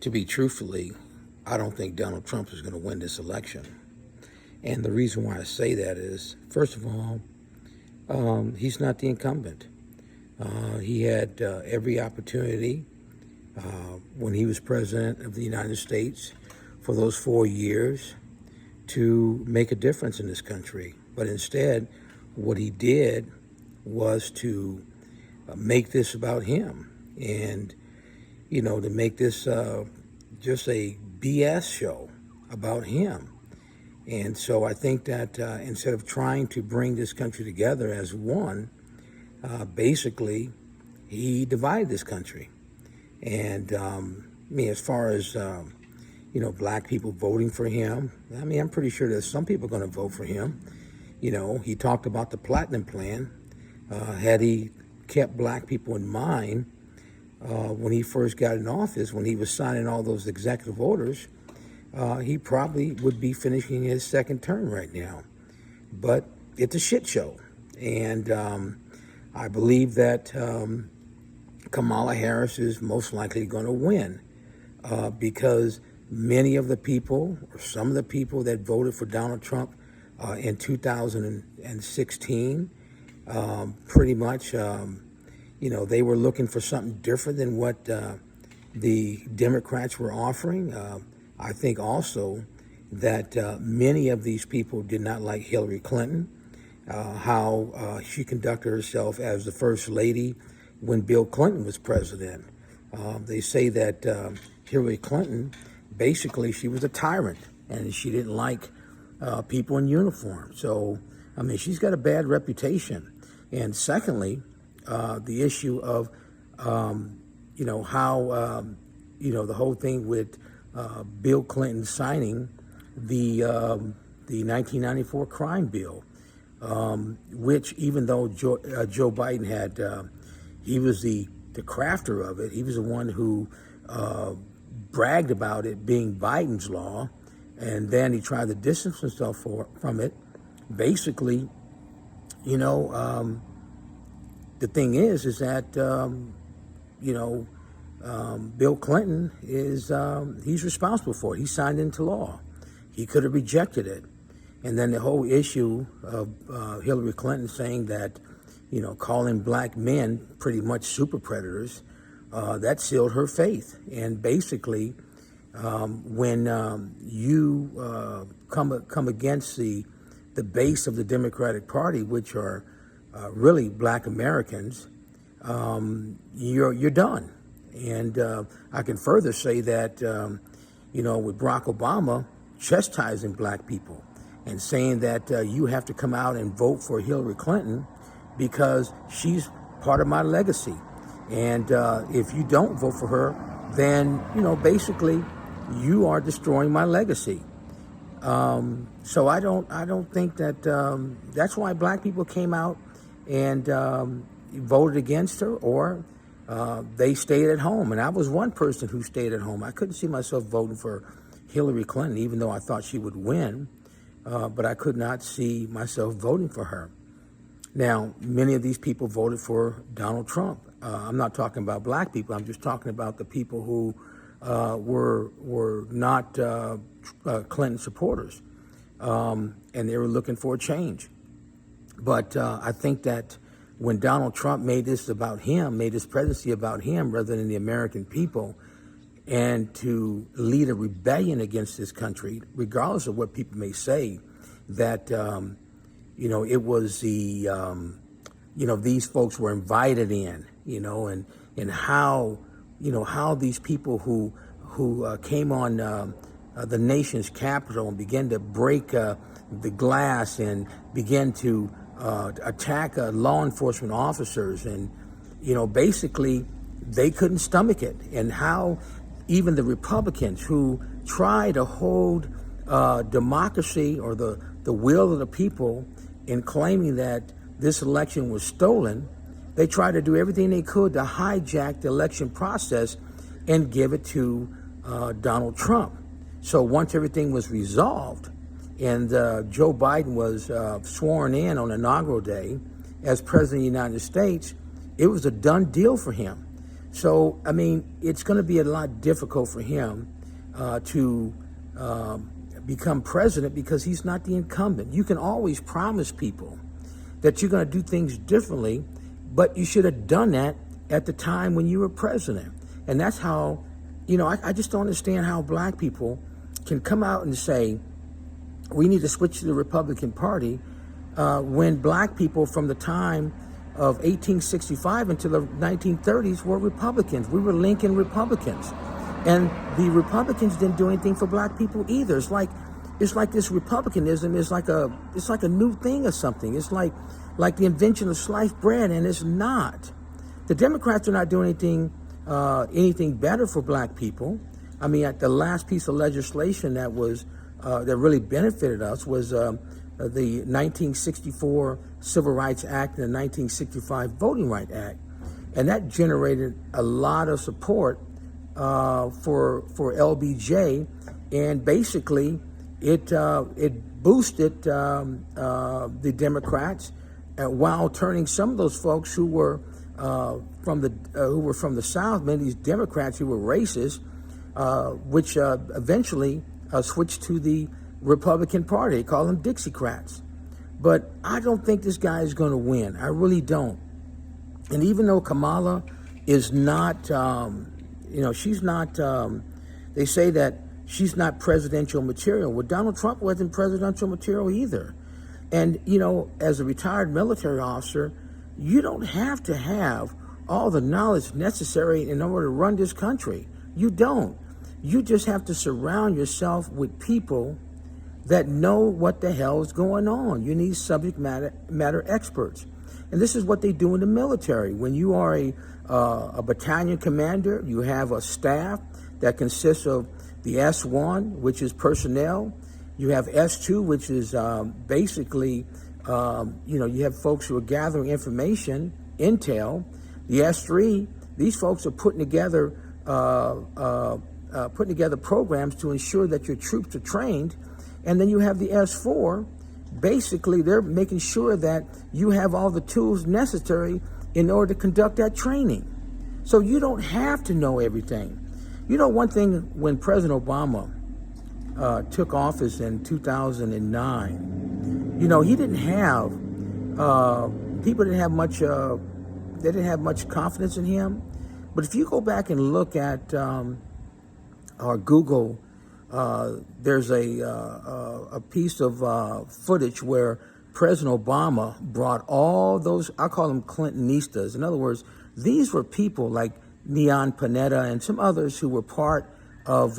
To be truthfully, I don't think Donald Trump is going to win this election. And the reason why I say that is, first of all, he's not the incumbent. He had every opportunity when he was president of the United States for those 4 years to make a difference in this country. But instead, what he did was to make this about him and, to make this just a BS show about him. And so I think that instead of trying to bring this country together as one, basically, he divided this country. And as far as, black people voting for him, I'm pretty sure that some people are going to vote for him. He talked about the Platinum Plan. Had he kept black people in mind when he first got in office, when he was signing all those executive orders, he probably would be finishing his second term right now. But it's a shit show. And I believe that Kamala Harris is most likely going to win because many of the people, or some of the people that voted for Donald Trump in 2016, pretty much, they were looking for something different than what the Democrats were offering. I think also that many of these people did not like Hillary Clinton, how she conducted herself as the first lady when Bill Clinton was president. They say that Hillary Clinton, basically, she was a tyrant and she didn't like people in uniform. So, she's got a bad reputation. And secondly, the issue of, how, the whole thing with Bill Clinton signing the 1994 crime bill, which even though Joe Biden had, he was the crafter of it, he was the one who bragged about it being Biden's law, and then he tried to distance himself from it. Basically, the thing is that, Bill Clinton is, he's responsible for it. He signed into law. He could have rejected it. And then the whole issue of Hillary Clinton saying that, calling black men pretty much super predators, that sealed her faith. And basically, when you come against the base of the Democratic Party, which are really black Americans, you're done. And I can further say that, with Barack Obama chastising black people and saying that you have to come out and vote for Hillary Clinton because she's part of my legacy. And if you don't vote for her, then, basically you are destroying my legacy. So I don't think that that's why black people came out and voted against her, or they stayed at home. And I was one person who stayed at home. I couldn't see myself voting for Hillary Clinton, even though I thought she would win, but I could not see myself voting for her. Now, many of these people voted for Donald Trump. I'm not talking about black people. I'm just talking about the people who were not Clinton supporters, and they were looking for a change. But I think that when Donald Trump made this about him, made his presidency about him rather than the American people, and to lead a rebellion against this country, regardless of what people may say, that, it was the, these folks were invited in, and how, how these people who came on the nation's capital and began to break the glass and began to attack law enforcement officers, and basically they couldn't stomach it, and how even the Republicans who try to hold democracy or the will of the people in claiming that this election was stolen, they tried to do everything they could to hijack the election process and give it to Donald Trump. So once everything was resolved and Joe Biden was sworn in on inaugural day as president of the United States, it was a done deal for him. So, I mean, it's going to be a lot difficult for him to become president because he's not the incumbent. You can always promise people that you're going to do things differently, but you should have done that at the time when you were president. And that's how, I just don't understand how black people can come out and say, we need to switch to the Republican Party when black people from the time of 1865 until the 1930s were Republicans. We were Lincoln Republicans. And the Republicans didn't do anything for black people either. It's like this republicanism is like a new thing or something. It's like the invention of sliced bread, and it's not. The Democrats are not doing anything better for black people. I mean, the last piece of legislation that really benefited us was the 1964 Civil Rights Act and the 1965 Voting Rights Act, and that generated a lot of support for LBJ, and basically it boosted the Democrats while turning some of those folks who were from the South, many of these Democrats who were racist, which eventually switched to the Republican Party. They call them Dixiecrats. But I don't think this guy is going to win. I really don't. And even though Kamala is not, she's not, they say that she's not presidential material. Well, Donald Trump wasn't presidential material either. And, as a retired military officer, you don't have to have all the knowledge necessary in order to run this country. You don't. You just have to surround yourself with people that know what the hell is going on. You need subject matter experts. And this is what they do in the military. When you are a battalion commander, you have a staff that consists of the S1, which is personnel. You have S2, which is basically, you have folks who are gathering information, intel. The S3, these folks are putting together programs to ensure that your troops are trained. And then you have the S4. Basically, they're making sure that you have all the tools necessary in order to conduct that training. So you don't have to know everything. One thing, when President Obama took office in 2009, he didn't have, people didn't have much, they didn't have much confidence in him. But if you go back and look at our Google, there's a piece of footage where President Obama brought all those, I call them Clintonistas. In other words, these were people like Leon Panetta and some others who were part of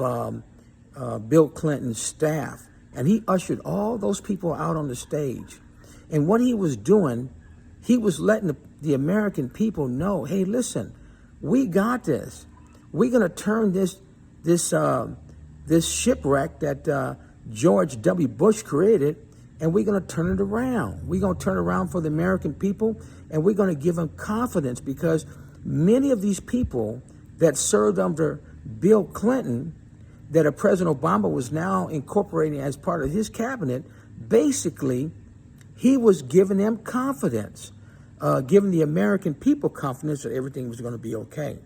Bill Clinton's staff. And he ushered all those people out on the stage. And what he was doing, he was letting the American people know, hey, listen, we got this. We're going to turn this shipwreck that George W. Bush created, and we're going to turn it around. We're going to turn it around for the American people, and we're going to give them confidence, because many of these people that served under Bill Clinton, that President Obama was now incorporating as part of his cabinet, basically, he was giving them confidence, giving the American people confidence that everything was going to be okay.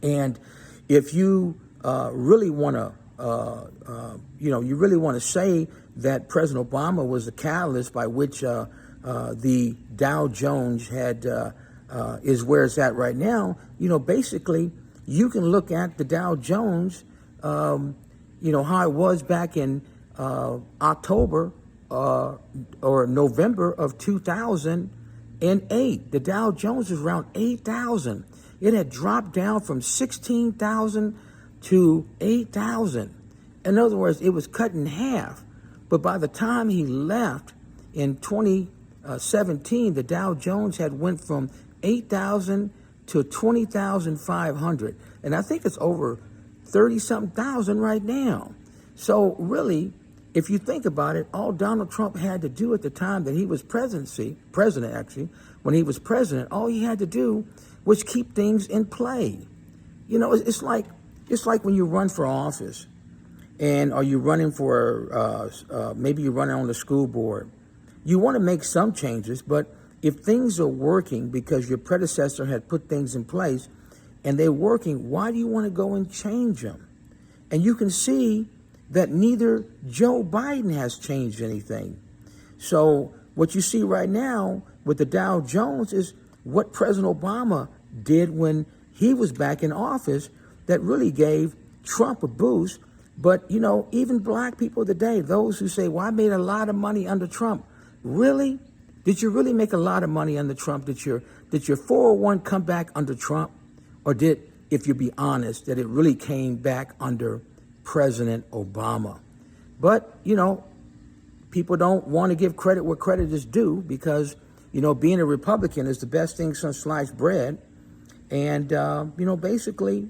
And if you really want to, you really want to say that President Obama was the catalyst by which the Dow Jones is where it's at right now, basically you can look at the Dow Jones, how it was back in October or November of 2008. The Dow Jones was around 8,000. It had dropped down from 16,000 to 8,000. In other words, it was cut in half. But by the time he left in 2017, the Dow Jones had went from 8,000 to 20,500. And I think it's over 30-something thousand right now. So really, if you think about it, all Donald Trump had to do at the time that he was when he was president, all he had to do was keep things in play. It's like when you run for office, and are you running for, maybe you're running on the school board. You want to make some changes, but if things are working because your predecessor had put things in place, and they're working, why do you want to go and change them? And you can see that neither Joe Biden has changed anything. So what you see right now with the Dow Jones is what President Obama did when he was back in office that really gave Trump a boost. But, you know, even black people today, those who say, well, I made a lot of money under Trump. Really? Did you really make a lot of money under Trump? Did your 401 come back under Trump? Or did, if you be honest, that it really came back under President Obama? But, you know, people don't want to give credit where credit is due because, you know, being a Republican is the best thing since sliced bread. And, you know, basically,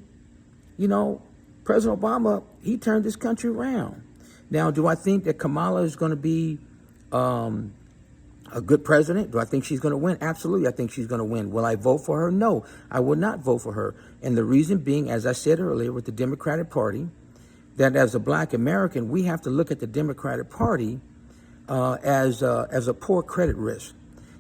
you know, President Obama, he turned this country around. Now, do I think that Kamala is going to be a good president? Do I think she's going to win? Absolutely, I think she's going to win. Will I vote for her? No, I will not vote for her. And the reason being, as I said earlier, with the Democratic Party, that as a black American, we have to look at the Democratic Party as a poor credit risk.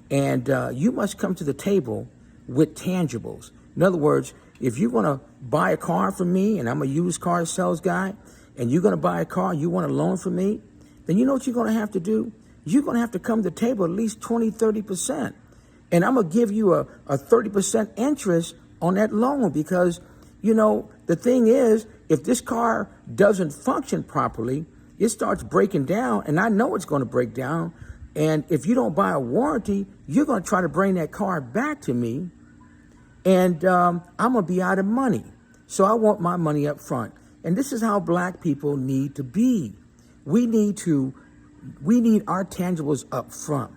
And you must come to the table with tangibles. In other words, if you're going to buy a car from me, and I'm a used car sales guy, and you're going to buy a car, you want a loan from me, then you know what you're going to have to do? You're going to have to come to the table at least 20, 30%. And I'm going to give you a 30% interest on that loan because, you know, the thing is, if this car doesn't function properly, it starts breaking down, and I know it's going to break down. And if you don't buy a warranty, you're going to try to bring that car back to me, and I'm going to be out of money. So I want my money up front. And this is how black people need to be. We need our tangibles up front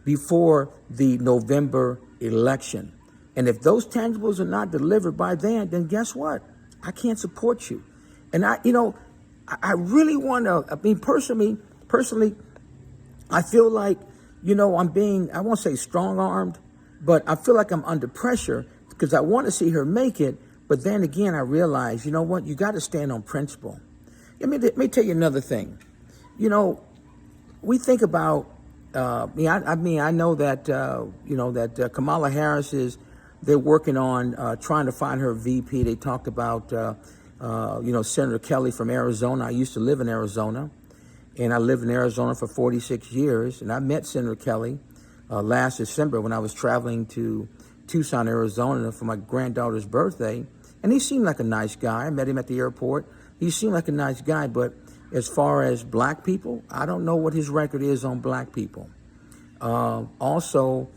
before the November election. And if those tangibles are not delivered by then guess what? I can't support you. And I really want to, I mean, personally, I feel like, you know, I won't say strong-armed, but I feel like I'm under pressure because I want to see her make it. But then again, I realize, you know what? You got to stand on principle. Let me tell you another thing. You know, we think about, I know that, Kamala Harris they're working on trying to find her VP. They talked about, Senator Kelly from Arizona. I used to live in Arizona, and I lived in Arizona for 46 years. And I met Senator Kelly last December when I was traveling to Tucson, Arizona for my granddaughter's birthday. And he seemed like a nice guy. I met him at the airport. He seemed like a nice guy, but as far as black people, I don't know what his record is on black people. Also,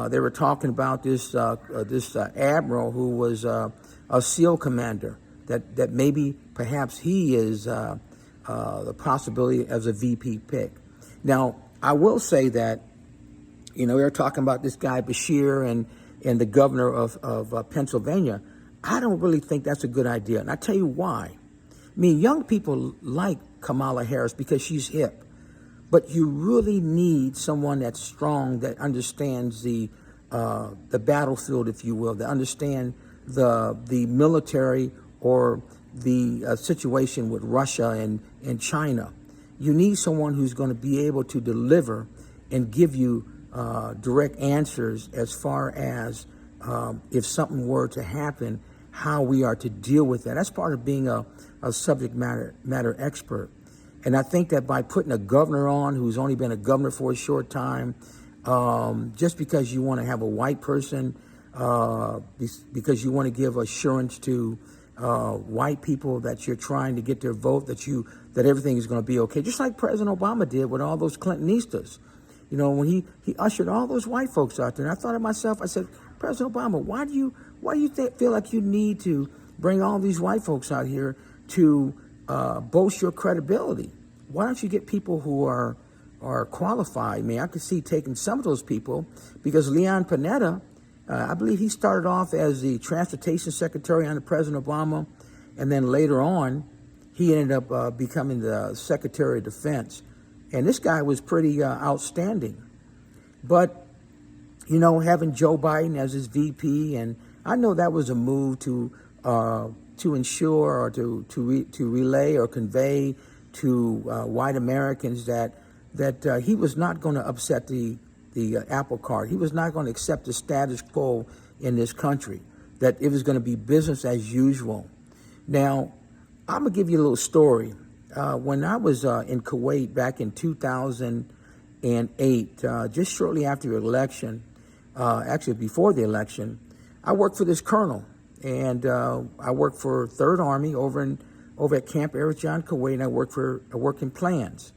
they were talking about this admiral who was a SEAL commander, that maybe perhaps he is the possibility as a VP pick. Now, I will say that, you know, we were talking about this guy Bashir and the governor of Pennsylvania. I don't really think that's a good idea, and I tell you why. I mean, young people like Kamala Harris because she's hip, but you really need someone that's strong, that understands the battlefield, if you will, that understand the military or the situation with Russia and China. You need someone who's going to be able to deliver and give you direct answers as far as if something were to happen, how we are to deal with that. That's part of being a subject matter expert. And I think that by putting a governor on who's only been a governor for a short time, just because you want to have a white person, because you want to give assurance to white people that you're trying to get their vote, that everything is going to be okay, just like President Obama did with all those Clintonistas. You know, when he ushered all those white folks out there, and I thought to myself, I said, President Obama, why do you feel like you need to bring all these white folks out here to boast your credibility? Why don't you get people who are qualified? I mean, I could see taking some of those people because Leon Panetta, I believe he started off as the transportation secretary under President Obama, and then later on, he ended up becoming the Secretary of Defense. And this guy was pretty outstanding. But, you know, having Joe Biden as his VP, and I know that was a move to ensure or to relay or convey to white Americans that he was not going to upset the apple cart. He was not going to accept the status quo in this country. that it was going to be business as usual. Now, I'm going to give you a little story. When I was in Kuwait back in 2008, just shortly after the election, actually before the election, I worked for this colonel, and I worked for Third Army over at Camp Arifjan, Kuwait, and I worked in plans.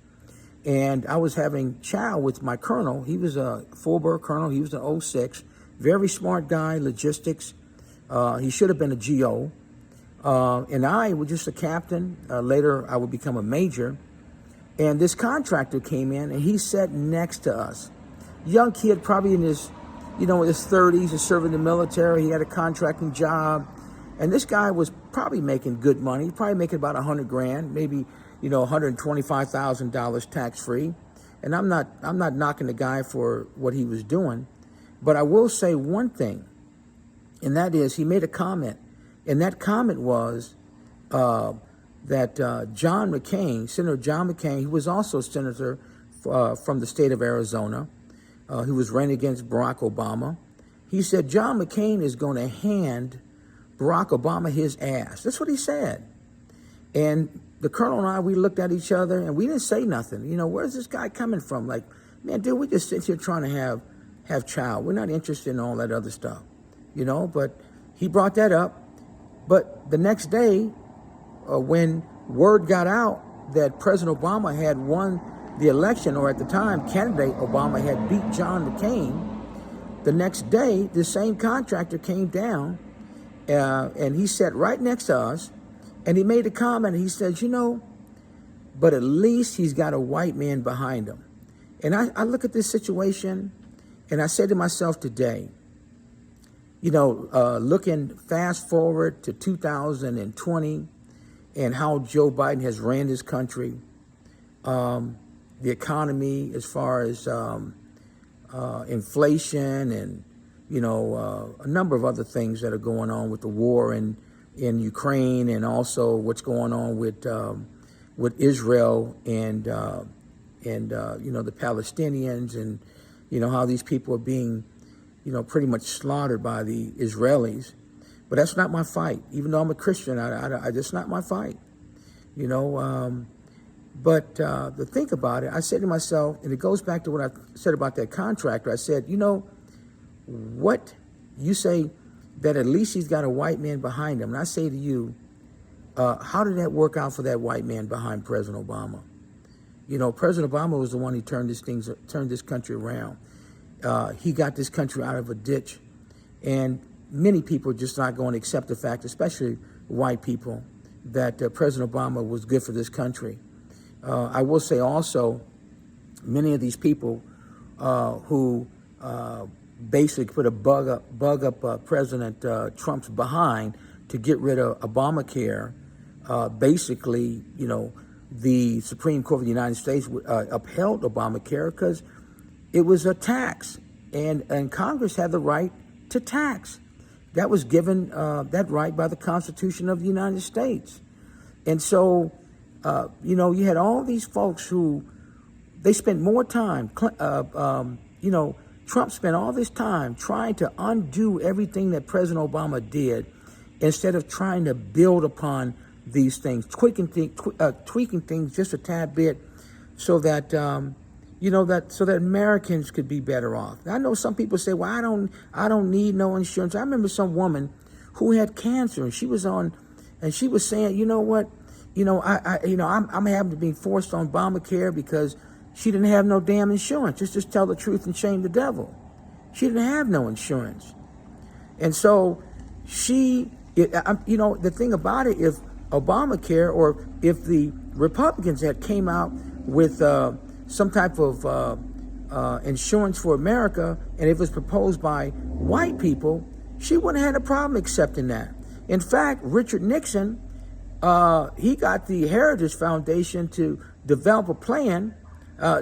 And I was having chow with my colonel. He was a full-bird colonel. He was an 06, very smart guy, logistics. He should have been a GO. And I was just a captain. Later, I would become a major. And this contractor came in, and he sat next to us. Young kid, probably in his 30s, he's serving the military. He had a contracting job. And this guy was probably making good money, probably making about $100,000, maybe, $125,000 tax-free. And I'm not knocking the guy for what he was doing. But I will say one thing, and that is he made a comment. And that comment was that John McCain, Senator John McCain, who was also senator from the state of Arizona, who was running against Barack Obama, he said John McCain is going to hand Barack Obama his ass. That's what he said. And the colonel and I, we looked at each other and we didn't say nothing. Where's this guy coming from? Like, man, dude, we just sit here trying to have chow. We're not interested in all that other stuff, but he brought that up. But the next day, when word got out that President Obama had won the election, or at the time, candidate Obama had beat John McCain, the next day, the same contractor came down and he sat right next to us, and he made a comment. He said, but at least he's got a white man behind him. And I look at this situation, and I say to myself today, looking fast forward to 2020 and how Joe Biden has ran this country, the economy as far as inflation and, a number of other things that are going on with the war in Ukraine, and also what's going on with Israel and the Palestinians, and, how these people are being pretty much slaughtered by the Israelis. But that's not my fight. Even though I'm a Christian, I that's not my fight. But to think about it, I said to myself, and it goes back to what I said about that contractor. I said, what you say that at least he's got a white man behind him. And I say to you, how did that work out for that white man behind President Obama? President Obama was the one who turned this country around. He got this country out of a ditch, and many people are just not going to accept the fact, especially white people, that President Obama was good for this country. I will say also, many of these people who basically put a bug up President Trump's behind to get rid of Obamacare, basically, the Supreme Court of the United States upheld Obamacare because it was a tax, and Congress had the right to tax. That was given that right by the Constitution of the United States. And so, you had all these folks who, they spent more time, Trump spent all this time trying to undo everything that President Obama did instead of trying to build upon these things, tweaking things just a tad bit so that, so that Americans could be better off. I know some people say, well, I don't need no insurance. I remember some woman who had cancer, and she was saying, you know what, I'm having to be forced on Obamacare because she didn't have no damn insurance. Just tell the truth and shame the devil. She didn't have no insurance. And so the thing about it, if Obamacare, or if the Republicans had came out with some type of insurance for America, and if it was proposed by white people, she wouldn't have had a problem accepting that. In fact, Richard Nixon, he got the Heritage Foundation to develop a plan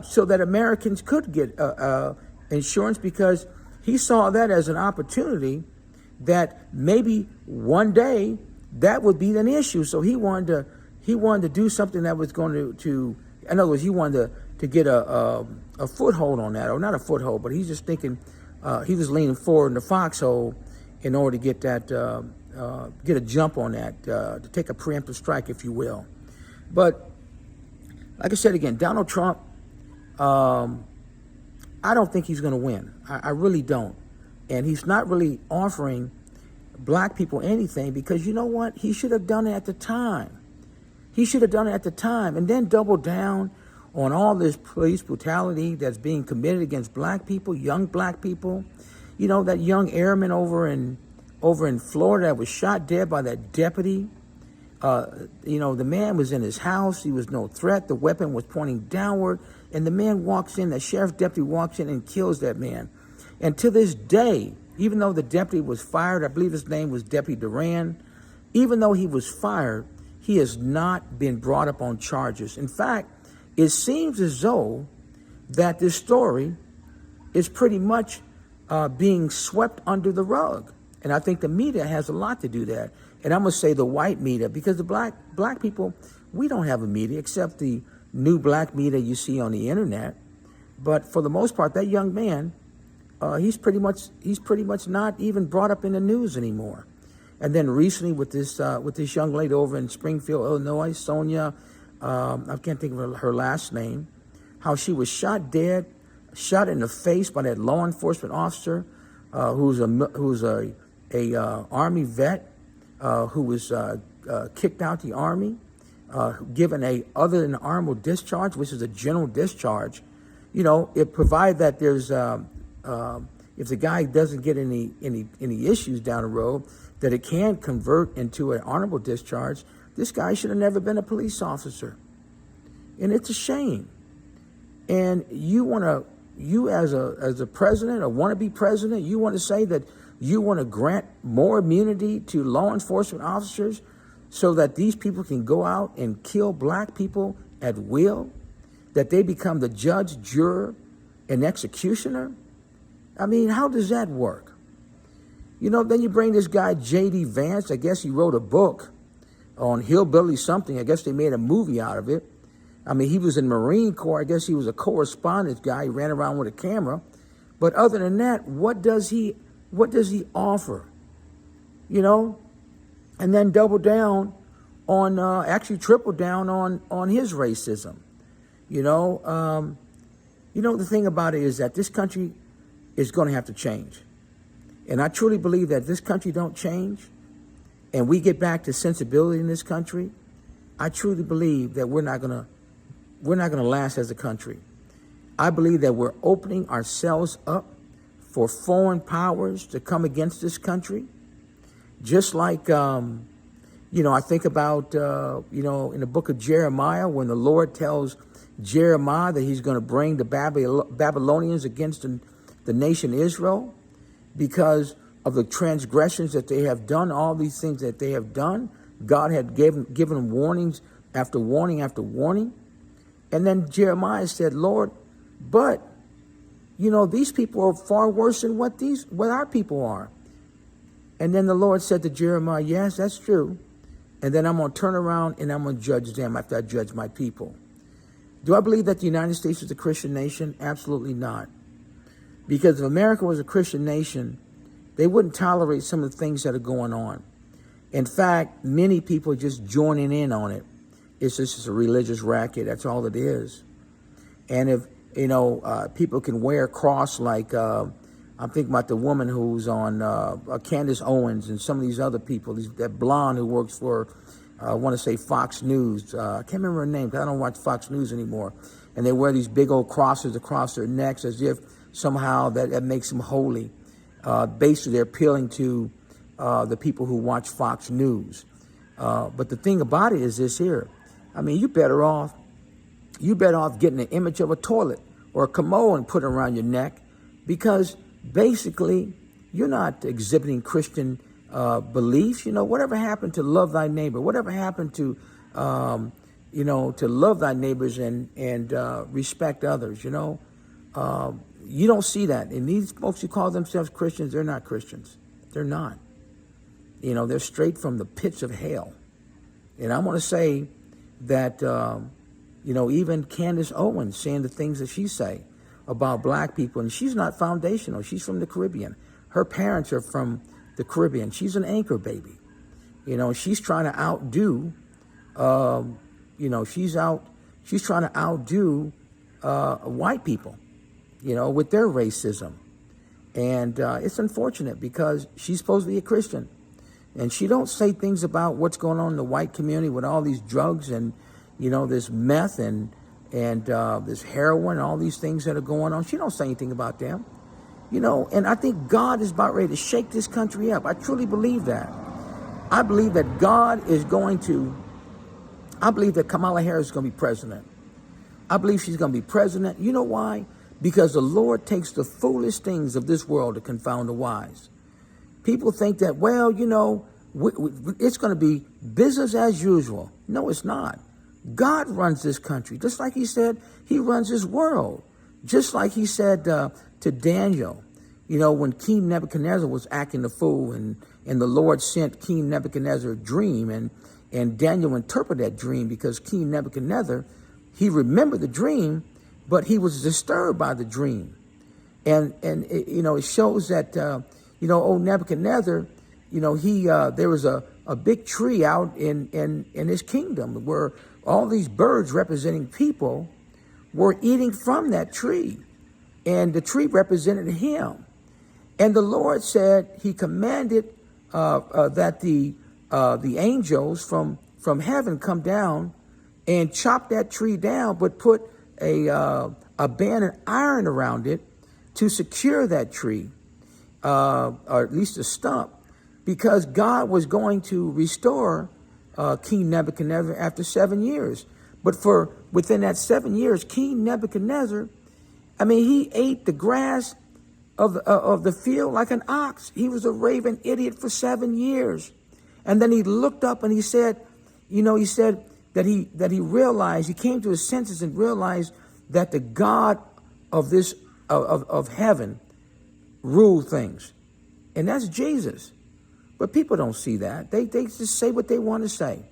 so that Americans could get insurance, because he saw that as an opportunity that maybe one day that would be an issue. So he wanted to do something that was going to in other words, he wanted to get a foothold on that, or not a foothold, but he's just thinking, he was leaning forward in the foxhole, in order to get that, get a jump on that, to take a preemptive strike, if you will. But like I said again, Donald Trump, I don't think he's going to win. I really don't. And he's not really offering black people anything, because you know what? He should have done it at the time. He should have done it at the time and then doubled down on all this police brutality that's being committed against black people, young black people. You know, that young airman over in Florida that was shot dead by that deputy. You know, the man was in his house. He was no threat. The weapon was pointing downward. And the man walks in, the sheriff's deputy walks in and kills that man. And to this day, even though the deputy was fired, I believe his name was Deputy Duran, even though he was fired, he has not been brought up on charges. In fact, it seems as though that this story is pretty much being swept under the rug. And I think the media has a lot to do that. And I'm going to say the white media, because the black people, we don't have a media except the new black media you see on the internet. But for the most part, that young man, he's pretty much not even brought up in the news anymore. And then recently with this young lady over in Springfield, Illinois, Sonia, I can't think of her last name, how she was shot dead, shot in the face by that law enforcement officer, who's a Army vet, who was kicked out the Army, given a other than honorable discharge, which is a general discharge. You know, it provided that there's if the guy doesn't get any issues down the road, that it can convert into an honorable discharge. This guy should have never been a police officer, and it's a shame. And you as a president, or wannabe president, you want to say that you want to grant more immunity to law enforcement officers so that these people can go out and kill black people at will, that they become the judge, juror, and executioner? I mean, how does that work? You know, then you bring this guy, J.D. Vance. I guess he wrote a book on hillbilly something. I guess they made a movie out of it. I mean, he was in Marine Corps. I guess he was a correspondence guy. He ran around with a camera. But other than that, what does he offer? You know? And then double down on, actually triple down on his racism. You know, the thing about it is that this country is going to have to change. And I truly believe that if this country don't change and we get back to sensibility in this country, I truly believe that we're not going to last as a country. I believe that we're opening ourselves up for foreign powers to come against this country. Just like, I think about, in the book of Jeremiah, when the Lord tells Jeremiah that he's going to bring the Babylonians against the nation Israel because of the transgressions that they have done, all these things that they have done. God had given them warnings after warning after warning. And then Jeremiah said, Lord, but, these people are far worse than what our people are. And then the Lord said to Jeremiah, yes, that's true. And then I'm going to turn around and I'm going to judge them after I judge my people. Do I believe that the United States is a Christian nation? Absolutely not. Because if America was a Christian nation, they wouldn't tolerate some of the things that are going on. In fact, many people are just joining in on it. It's just a religious racket. That's all it is. And if, people can wear a cross like, I'm thinking about the woman who's on Candace Owens and some of these other people, that blonde who works for, I want to say Fox News. I can't remember her name because I don't watch Fox News anymore. And they wear these big old crosses across their necks as if somehow that makes them holy. Basically, they're appealing to the people who watch Fox News. But the thing about it is this here. I mean, you're better off getting an image of a toilet or a commode and put it around your neck, because basically you're not exhibiting Christian beliefs. Whatever happened to love thy neighbor? Whatever happened to, to love thy neighbors and respect others? You don't see that. And these folks who call themselves Christians, they're not Christians. They're not. They're straight from the pits of hell. And I'm going to say that, even Candace Owens saying the things that she say about black people, and she's not foundational. She's from the Caribbean. Her parents are from the Caribbean. She's an anchor baby. She's trying to outdo, she's trying to outdo white people, with their racism. And it's unfortunate because she's supposed to be a Christian. And she don't say things about what's going on in the white community with all these drugs and, this meth and this heroin and all these things that are going on. She don't say anything about them. And I think God is about ready to shake this country up. I truly believe that. I believe that I believe that Kamala Harris is going to be president. I believe she's going to be president. You know why? Because the Lord takes the foolish things of this world to confound the wise. People think that, it's going to be business as usual. No, it's not. God runs this country. Just like he said, he runs this world. Just like he said to Daniel, when King Nebuchadnezzar was acting the fool and the Lord sent King Nebuchadnezzar a dream and Daniel interpreted that dream because King Nebuchadnezzar, he remembered the dream, but he was disturbed by the dream. And it shows that, old Nebuchadnezzar, there was a big tree out in his kingdom where all these birds representing people were eating from that tree. And the tree represented him. And the Lord said he commanded that the angels from heaven come down and chop that tree down, but put a band of iron around it to secure that tree, or at least a stump, because God was going to restore King Nebuchadnezzar after 7 years. But within that 7 years, King Nebuchadnezzar, he ate the grass of the field like an ox. He was a raving idiot for 7 years. And then he looked up and he said that he realized, he came to his senses and realized that the God of heaven ruled things. And that's Jesus. But people don't see that. They just say what they want to say.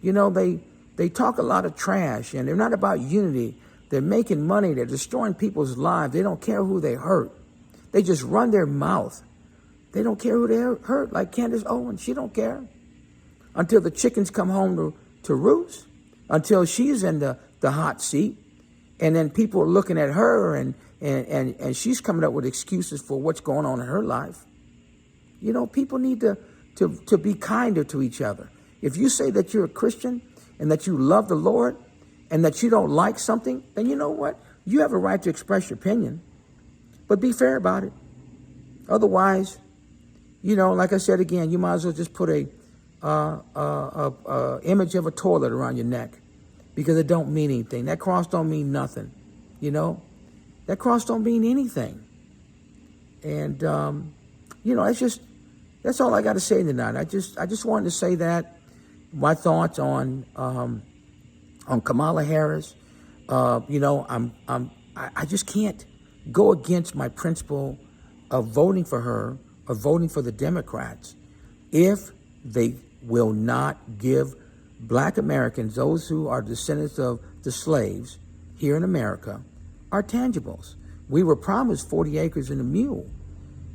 They talk a lot of trash, and they're not about unity. They're making money. They're destroying people's lives. They don't care who they hurt. They just run their mouth. They don't care who they hurt, like Candace Owens. She don't care. Until the chickens come home to roost, until she's in the hot seat, and then people are looking at her, and she's coming up with excuses for what's going on in her life. People need to be kinder to each other. If you say that you're a Christian and that you love the Lord and that you don't like something, then you know what? You have a right to express your opinion, but be fair about it. Otherwise, like I said again, you might as well just put a image of a toilet around your neck, because it don't mean anything. That cross don't mean nothing. That cross don't mean anything. And that's all I got to say tonight. I just wanted to say that my thoughts on Kamala Harris. I just can't go against my principle of voting for her or voting for the Democrats if they will not give Black Americans, those who are descendants of the slaves here in America, our tangibles. We were promised 40 acres and a mule,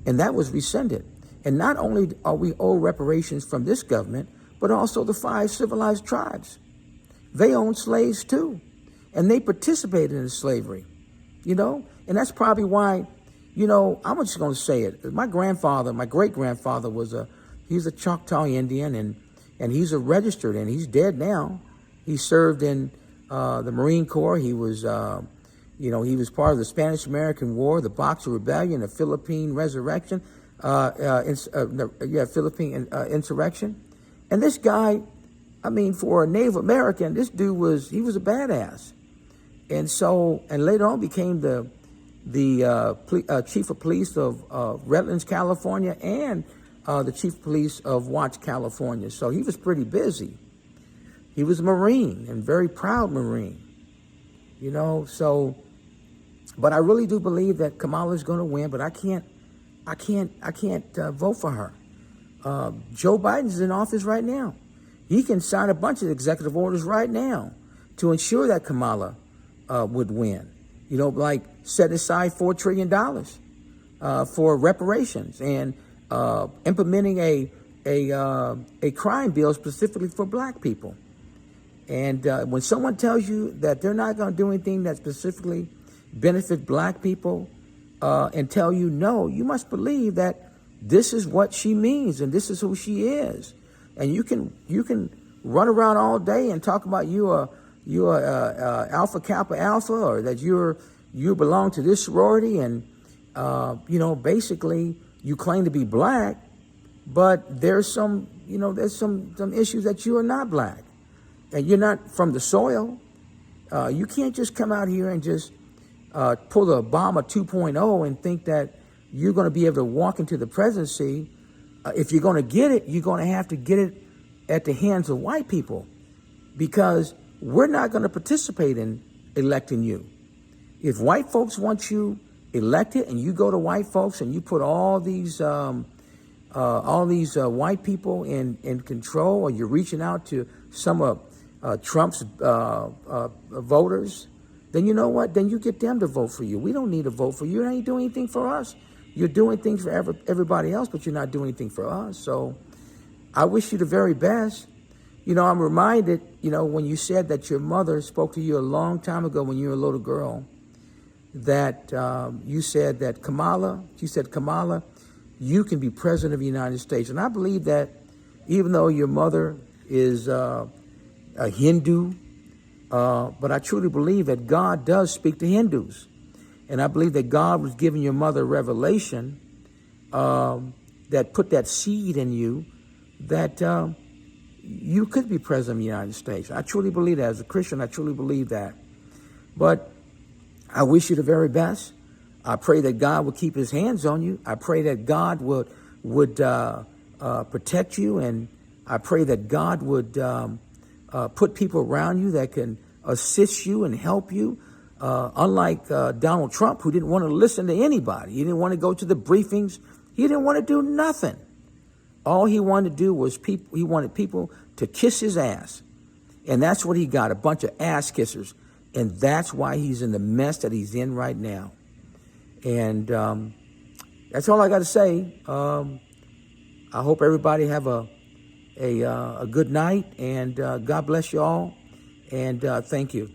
and that was rescinded. And not only are we owed reparations from this government, but also the 5 civilized tribes. They owned slaves too, and they participated in slavery, and that's probably why, I'm just going to say it. My great-grandfather he's a Choctaw Indian, and he's a registered, and he's dead now. He served in the Marine Corps. He was, he was part of the Spanish-American War, the Boxer Rebellion, the Philippine Resurrection, Philippine insurrection. And this guy, for a Native American, this dude was a badass. And later on became the chief of police of Redlands, California, and the chief of police of Watts, California. So he was pretty busy. He was a Marine, and very proud Marine. But I really do believe that Kamala is going to win, but I can't vote for her. Joe Biden's in office right now. He can sign a bunch of executive orders right now to ensure that Kamala would win. Like set aside $4 trillion for reparations and implementing a crime bill specifically for black people. And when someone tells you that they're not going to do anything that specifically benefit black people, and tell you no, you must believe that this is what she means and this is who she is. And you can run around all day and talk about you're Alpha Kappa Alpha, or that you belong to this sorority, and basically you claim to be black, but there's some issues that you are not black, and you're not from the soil. You can't just come out here and just pull the Obama 2.0 and think that you're going to be able to walk into the presidency. If you're going to get it, you're going to have to get it at the hands of white people, because we're not going to participate in electing you. If white folks want you elected, and you go to white folks and you put all these white people in control, or you're reaching out to some of Trump's voters, then you know what? Then you get them to vote for you. We don't need to vote for you. You ain't doing anything for us. You're doing things for everybody else, but you're not doing anything for us. So I wish you the very best. I'm reminded, when you said that your mother spoke to you a long time ago when you were a little girl, that you said that Kamala, you can be president of the United States. And I believe that even though your mother is a Hindu, but I truly believe that God does speak to Hindus. And I believe that God was giving your mother revelation that put that seed in you, that you could be president of the United States. I truly believe that. As a Christian, I truly believe that. But I wish you the very best. I pray that God would keep His hands on you. I pray that God would protect you, and I pray that God would put people around you that can assist you and help you. Unlike Donald Trump, who didn't want to listen to anybody. He didn't want to go to the briefings. He didn't want to do nothing. All he wanted to do was he wanted people to kiss his ass. And that's what he got, a bunch of ass kissers. And that's why he's in the mess that he's in right now. And that's all I got to say. I hope everybody have a good night, and God bless you all. And thank you.